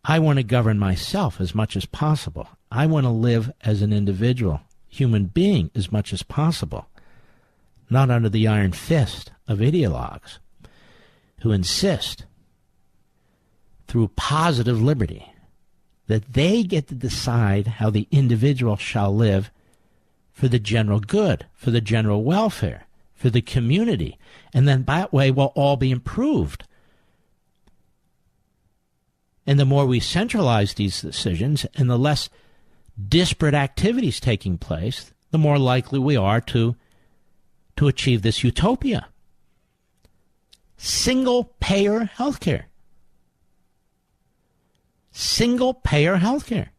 I want to govern myself as much as possible. I want to live as an individual, human being as much as possible, not under the iron fist of ideologues who insist through positive liberty that they get to decide how the individual shall live for the general good, for the general welfare, for the community, and then that way we'll all be improved. And the more we centralize these decisions and the less disparate activities taking place, the more likely we are to achieve this utopia. Single-payer health care. Single-payer health care.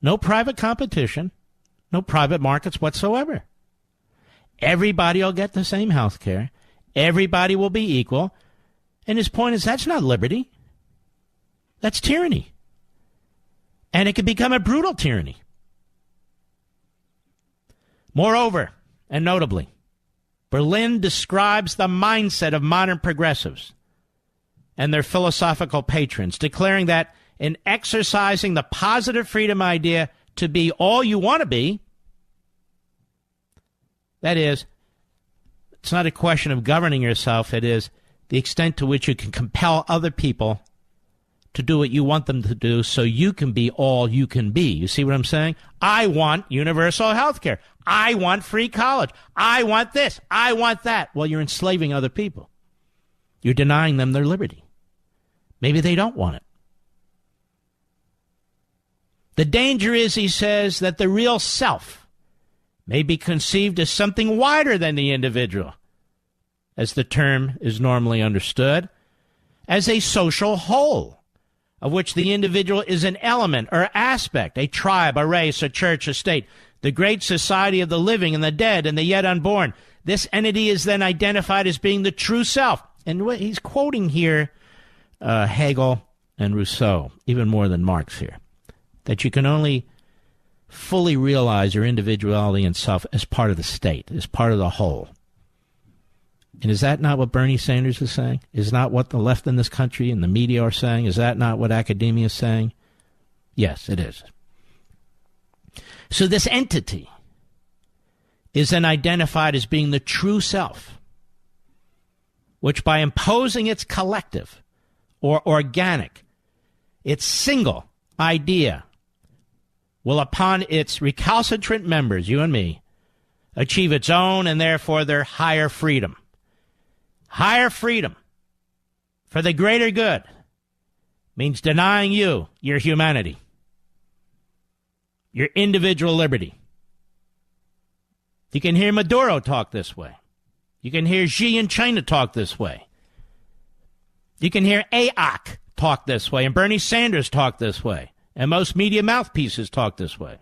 No private competition, no private markets whatsoever. Everybody will get the same health care. Everybody will be equal. And his point is that's not liberty. That's tyranny. And it can become a brutal tyranny. Moreover, and notably, Berlin describes the mindset of modern progressives and their philosophical patrons, declaring that in exercising the positive freedom idea to be all you want to be, that is, it's not a question of governing yourself, it is the extent to which you can compel other people to do what you want them to do so you can be all you can be. You see what I'm saying? I want universal health care. I want free college. I want this. I want that. Well, you're enslaving other people. You're denying them their liberty. Maybe they don't want it. The danger is, he says, that the real self may be conceived as something wider than the individual, as the term is normally understood, as a social whole, of which the individual is an element or aspect, a tribe, a race, a church, a state, the great society of the living and the dead and the yet unborn. This entity is then identified as being the true self. And what he's quoting here, Hegel and Rousseau, even more than Marx here, that you can only fully realize your individuality and self as part of the state, as part of the whole. And is that not what Bernie Sanders is saying? Is not what the left in this country and the media are saying? Is that not what academia is saying? Yes, it is. So this entity is then identified as being the true self, which by imposing its collective or organic, its single idea, will upon its recalcitrant members, you and me, achieve its own and therefore their higher freedom. Higher freedom for the greater good means denying you your humanity, your individual liberty. You can hear Maduro talk this way. You can hear Xi in China talk this way. You can hear AOC talk this way, and Bernie Sanders talk this way, and most media mouthpieces talk this way.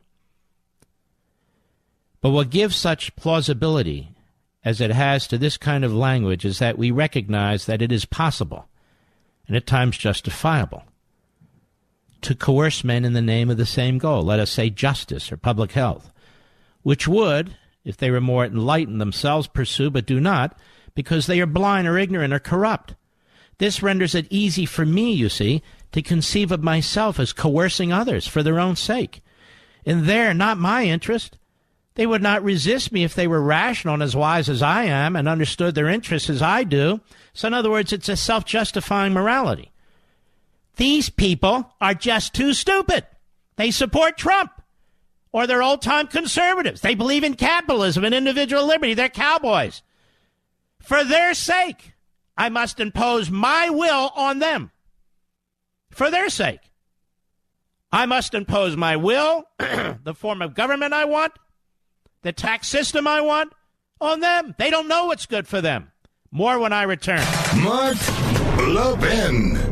But what gives such plausibility as it has to this kind of language is that we recognize that it is possible, and at times justifiable, to coerce men in the name of the same goal, let us say justice or public health, which would, if they were more enlightened themselves, pursue, but do not, because they are blind or ignorant or corrupt. This renders it easy for me, you see, to conceive of myself as coercing others for their own sake. In their, not my interest. They would not resist me if they were rational and as wise as I am and understood their interests as I do. So in other words, it's a self-justifying morality. These people are just too stupid. They support Trump, or they're old-time conservatives. They believe in capitalism and individual liberty. They're cowboys. For their sake, I must impose my will on them. For their sake. I must impose my will, the form of government I want, the tax system I want, on them. They don't know what's good for them. More when I return. Mark Levin.